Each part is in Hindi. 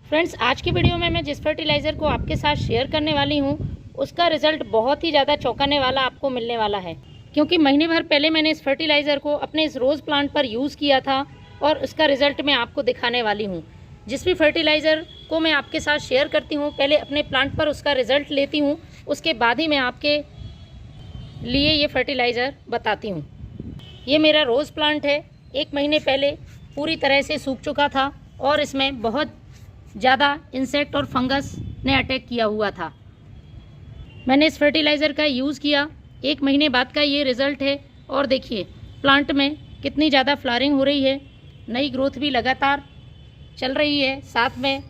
फ्रेंड्स, आज की वीडियो में मैं जिस फर्टिलाइज़र को आपके साथ शेयर करने वाली हूँ उसका रिज़ल्ट बहुत ही ज़्यादा चौंकाने वाला आपको मिलने वाला है। क्योंकि महीने भर पहले मैंने इस फर्टिलाइज़र को अपने इस रोज़ प्लांट पर यूज़ किया था और उसका रिज़ल्ट मैं आपको दिखाने वाली हूँ। जिस भी फर्टिलाइज़र को मैं आपके साथ शेयर करती हूँ पहले अपने प्लांट पर उसका रिज़ल्ट लेती हूँ, उसके बाद ही मैं आपके लिए ये फर्टिलाइज़र बताती हूँ। ये मेरा रोज़ प्लांट है। 1 महीने पहले पूरी तरह से सूख चुका था और इसमें बहुत ज़्यादा इंसेक्ट और फंगस ने अटैक किया हुआ था। मैंने इस फर्टिलाइज़र का यूज़ किया, 1 महीने बाद का ये रिज़ल्ट है। और देखिए प्लांट में कितनी ज़्यादा फ्लावरिंग हो रही है, नई ग्रोथ भी लगातार चल रही है, साथ में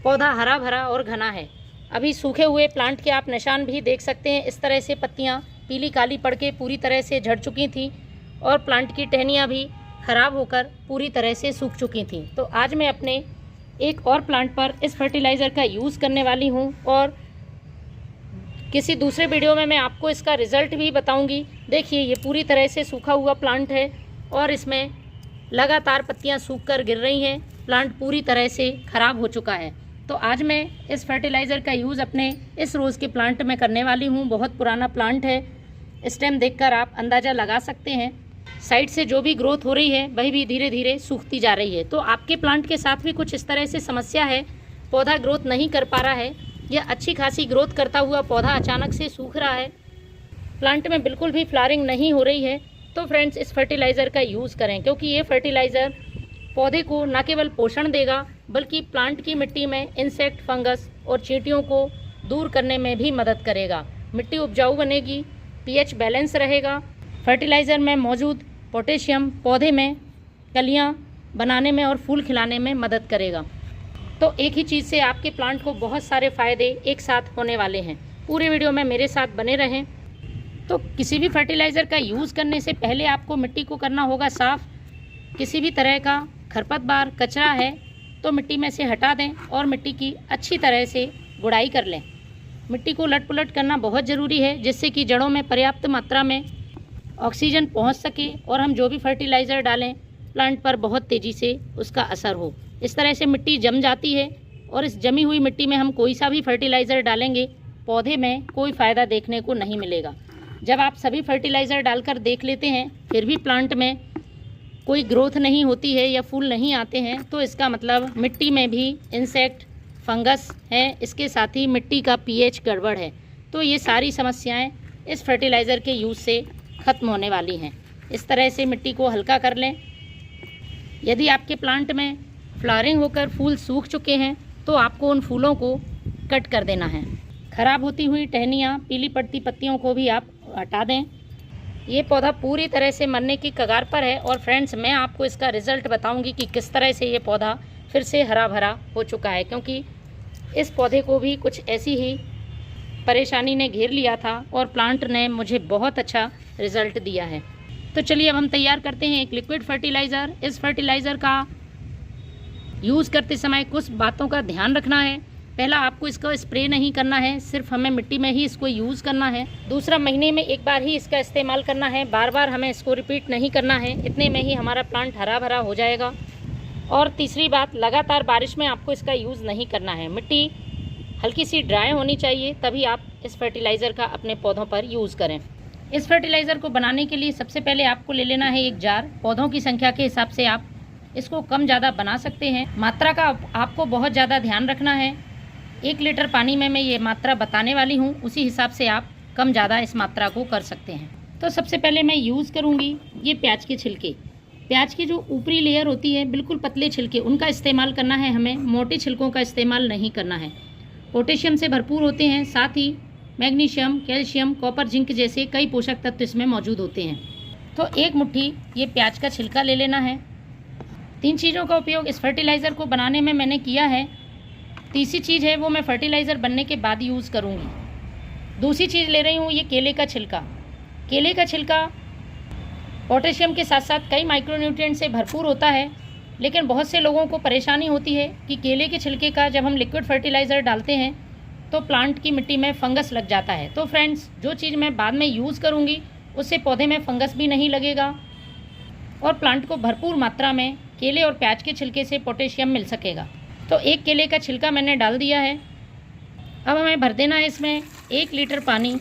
पौधा हरा भरा और घना है। अभी सूखे हुए प्लांट के आप निशान भी देख सकते हैं। इस तरह से पत्तियाँ पीली काली पड़ के पूरी तरह से झड़ चुकी थी और प्लांट की टहनियाँ भी ख़राब होकर पूरी तरह से सूख चुकी थी। तो आज मैं अपने एक और प्लांट पर इस फर्टिलाइज़र का यूज़ करने वाली हूँ और किसी दूसरे वीडियो में मैं आपको इसका रिज़ल्ट भी बताऊंगी। देखिए ये पूरी तरह से सूखा हुआ प्लांट है और इसमें लगातार पत्तियां सूख कर गिर रही हैं। प्लांट पूरी तरह से ख़राब हो चुका है। तो आज मैं इस फर्टिलाइज़र का यूज़ अपने इस रोज़ के प्लांट में करने वाली हूँ। बहुत पुराना प्लांट है, स्टेम देखकर आप अंदाज़ा लगा सकते हैं। साइड से जो भी ग्रोथ हो रही है वही भी धीरे धीरे सूखती जा रही है। तो आपके प्लांट के साथ भी कुछ इस तरह से समस्या है, पौधा ग्रोथ नहीं कर पा रहा है या अच्छी खासी ग्रोथ करता हुआ पौधा अचानक से सूख रहा है, प्लांट में बिल्कुल भी फ्लावरिंग नहीं हो रही है, तो फ्रेंड्स इस फर्टिलाइज़र का यूज़ करें। क्योंकि ये फर्टिलाइज़र पौधे को न केवल पोषण देगा बल्कि प्लांट की मिट्टी में इंसेक्ट, फंगस और चींटियों को दूर करने में भी मदद करेगा। मिट्टी उपजाऊ बनेगी, पीएच बैलेंस रहेगा। फर्टिलाइज़र में मौजूद पोटेशियम पौधे में कलियां बनाने में और फूल खिलाने में मदद करेगा। तो एक ही चीज़ से आपके प्लांट को बहुत सारे फ़ायदे एक साथ होने वाले हैं। पूरे वीडियो में मेरे साथ बने रहें। तो किसी भी फर्टिलाइज़र का यूज़ करने से पहले आपको मिट्टी को करना होगा साफ़। किसी भी तरह का खरपतवार, कचरा है तो मिट्टी में से हटा दें और मिट्टी की अच्छी तरह से गुड़ाई कर लें। मिट्टी को उलट पुलट करना बहुत ज़रूरी है जिससे कि जड़ों में पर्याप्त मात्रा में ऑक्सीजन पहुंच सके और हम जो भी फर्टिलाइज़र डालें प्लांट पर बहुत तेज़ी से उसका असर हो। इस तरह से मिट्टी जम जाती है और इस जमी हुई मिट्टी में हम कोई सा भी फर्टिलाइज़र डालेंगे पौधे में कोई फ़ायदा देखने को नहीं मिलेगा। जब आप सभी फर्टिलाइज़र डालकर देख लेते हैं फिर भी प्लांट में कोई ग्रोथ नहीं होती है या फूल नहीं आते हैं तो इसका मतलब मिट्टी में भी इंसेक्ट, फंगस है, इसके साथ ही मिट्टी का पीएच गड़बड़ है। तो ये सारी समस्याएं इस फर्टिलाइज़र के यूज़ से ख़त्म होने वाली हैं। इस तरह से मिट्टी को हल्का कर लें। यदि आपके प्लांट में फ्लावरिंग होकर फूल सूख चुके हैं तो आपको उन फूलों को कट कर देना है। ख़राब होती हुई टहनियाँ, पीली पड़ती पत्तियों को भी आप हटा दें। ये पौधा पूरी तरह से मरने की कगार पर है और फ्रेंड्स मैं आपको इसका रिज़ल्ट बताऊंगी कि किस तरह से ये पौधा फिर से हरा भरा हो चुका है। क्योंकि इस पौधे को भी कुछ ऐसी ही परेशानी ने घेर लिया था और प्लांट ने मुझे बहुत अच्छा रिज़ल्ट दिया है। तो चलिए अब हम तैयार करते हैं एक लिक्विड फर्टिलाइज़र। इस फर्टिलाइज़र का यूज़ करते समय कुछ बातों का ध्यान रखना है। पहला, आपको इसको स्प्रे नहीं करना है, सिर्फ हमें मिट्टी में ही इसको यूज़ करना है। दूसरा, महीने में एक बार ही इसका इस्तेमाल करना है, बार बार हमें इसको रिपीट नहीं करना है। इतने में ही हमारा प्लांट हरा भरा हो जाएगा। और तीसरी बात, लगातार बारिश में आपको इसका यूज़ नहीं करना है। मिट्टी हल्की सी ड्राई होनी चाहिए तभी आप इस फर्टिलाइज़र का अपने पौधों पर यूज़ करें। इस फर्टिलाइज़र को बनाने के लिए सबसे पहले आपको ले लेना है एक जार। पौधों की संख्या के हिसाब से आप इसको कम ज़्यादा बना सकते हैं। मात्रा का आपको बहुत ज़्यादा ध्यान रखना है। 1 लीटर पानी में मैं ये मात्रा बताने वाली हूँ, उसी हिसाब से आप कम ज़्यादा इस मात्रा को कर सकते हैं। तो सबसे पहले मैं यूज़ करूँगी ये प्याज के छिलके। प्याज की जो ऊपरी लेयर होती है बिल्कुल पतले छिलके, उनका इस्तेमाल करना है हमें, मोटे छिलकों का इस्तेमाल नहीं करना है। पोटेशियम से भरपूर होते हैं, साथ ही मैग्नीशियम, कैल्शियम, कॉपर, जिंक जैसे कई पोषक तत्व इसमें मौजूद होते हैं। तो 1 मुट्ठी ये प्याज का छिलका ले लेना है। 3 चीज़ों का उपयोग इस फर्टिलाइज़र को बनाने में मैंने किया है। तीसरी चीज़ है वो मैं फर्टिलाइज़र बनने के बाद यूज़ करूँगी। दूसरी चीज़ ले रही हूँ ये केले का छिलका। केले का छिलका पोटेशियम के साथ साथ कई माइक्रोन्यूट्रिएंट से भरपूर होता है, लेकिन बहुत से लोगों को परेशानी होती है कि केले के छिलके का जब हम लिक्विड फर्टिलाइज़र डालते हैं तो प्लांट की मिट्टी में फंगस लग जाता है। तो फ्रेंड्स जो चीज़ मैं बाद में यूज़ करूँगी उससे पौधे में फंगस भी नहीं लगेगा और प्लांट को भरपूर मात्रा में केले और प्याज के छिलके से पोटेशियम मिल सकेगा। तो एक केले का छिलका मैंने डाल दिया है। अब हमें भर देना है इसमें 1 लीटर पानी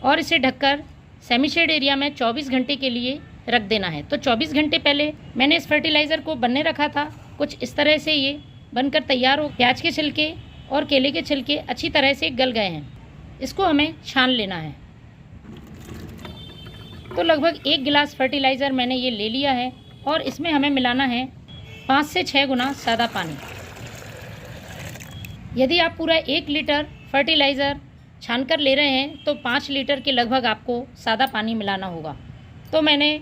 और इसे ढककर सेमी शेड एरिया में 24 घंटे के लिए रख देना है। तो 24 घंटे पहले मैंने इस फर्टिलाइज़र को बनने रखा था। कुछ इस तरह से ये बनकर तैयार हो। प्याज के छिलके और केले के छिलके अच्छी तरह से गल गए हैं। इसको हमें छान लेना है। तो लगभग 1 गिलास फर्टिलाइज़र मैंने ये ले लिया है और इसमें हमें मिलाना है 5 से 6 गुना सादा पानी। यदि आप पूरा 1 लीटर फर्टिलाइज़र छान कर ले रहे हैं तो 5 लीटर के लगभग आपको सादा पानी मिलाना होगा। तो मैंने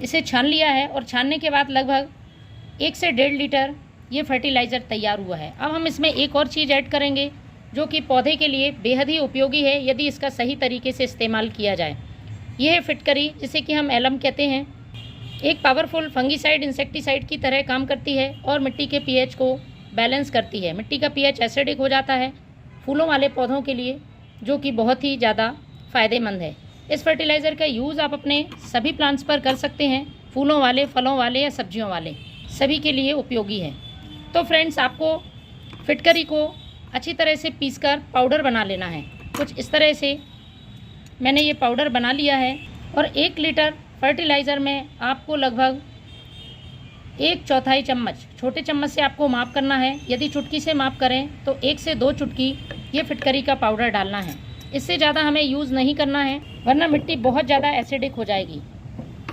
इसे छान लिया है और छानने के बाद लगभग 1 से 1.5 लीटर ये फर्टिलाइज़र तैयार हुआ है। अब हम इसमें एक और चीज़ ऐड करेंगे जो कि पौधे के लिए बेहद ही उपयोगी है यदि इसका सही तरीके से इस्तेमाल किया जाए। ये है फिटकरी, जिसे कि हम एलम कहते हैं। एक पावरफुल फंगीसाइड इंसेक्टिसाइड की तरह काम करती है और मिट्टी के पीएच को बैलेंस करती है। मिट्टी का पीएच एसिडिक हो जाता है फूलों वाले पौधों के लिए, जो कि बहुत ही ज़्यादा फ़ायदेमंद है। इस फर्टिलाइज़र का यूज़ आप अपने सभी प्लांट्स पर कर सकते हैं, फूलों वाले, फलों वाले या सब्जियों वाले, सभी के लिए उपयोगी है। तो फ्रेंड्स, आपको फिटकरी को अच्छी तरह से पीसकर पाउडर बना लेना है। कुछ इस तरह से मैंने ये पाउडर बना लिया है और 1 लीटर फर्टिलाइज़र में आपको लगभग 1/4 चम्मच, छोटे चम्मच से आपको माप करना है। यदि चुटकी से माप करें तो 1 से 2 चुटकी ये फिटकरी का पाउडर डालना है। इससे ज़्यादा हमें यूज़ नहीं करना है, वरना मिट्टी बहुत ज़्यादा एसिडिक हो जाएगी।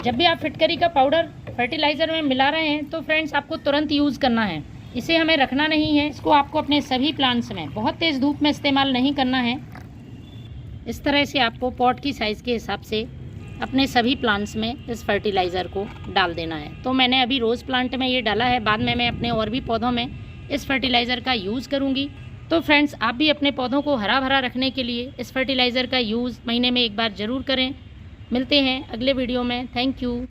जब भी आप फिटकरी का पाउडर फर्टिलाइज़र में मिला रहे हैं तो फ्रेंड्स, आपको तुरंत यूज़ करना है। इसे हमें रखना नहीं है। इसको आपको अपने सभी प्लांट्स में बहुत तेज़ धूप में इस्तेमाल नहीं करना है। इस तरह से आपको पॉट की साइज़ के हिसाब से अपने सभी प्लांट्स में इस फर्टिलाइज़र को डाल देना है। तो मैंने अभी रोज़ प्लांट में ये डाला है, बाद में मैं अपने और भी पौधों में इस फर्टिलाइज़र का यूज़ करूँगी। तो फ्रेंड्स, आप भी अपने पौधों को हरा भरा रखने के लिए इस फर्टिलाइज़र का यूज़ महीने में 1 बार ज़रूर करें। मिलते हैं अगले वीडियो में। Thank you.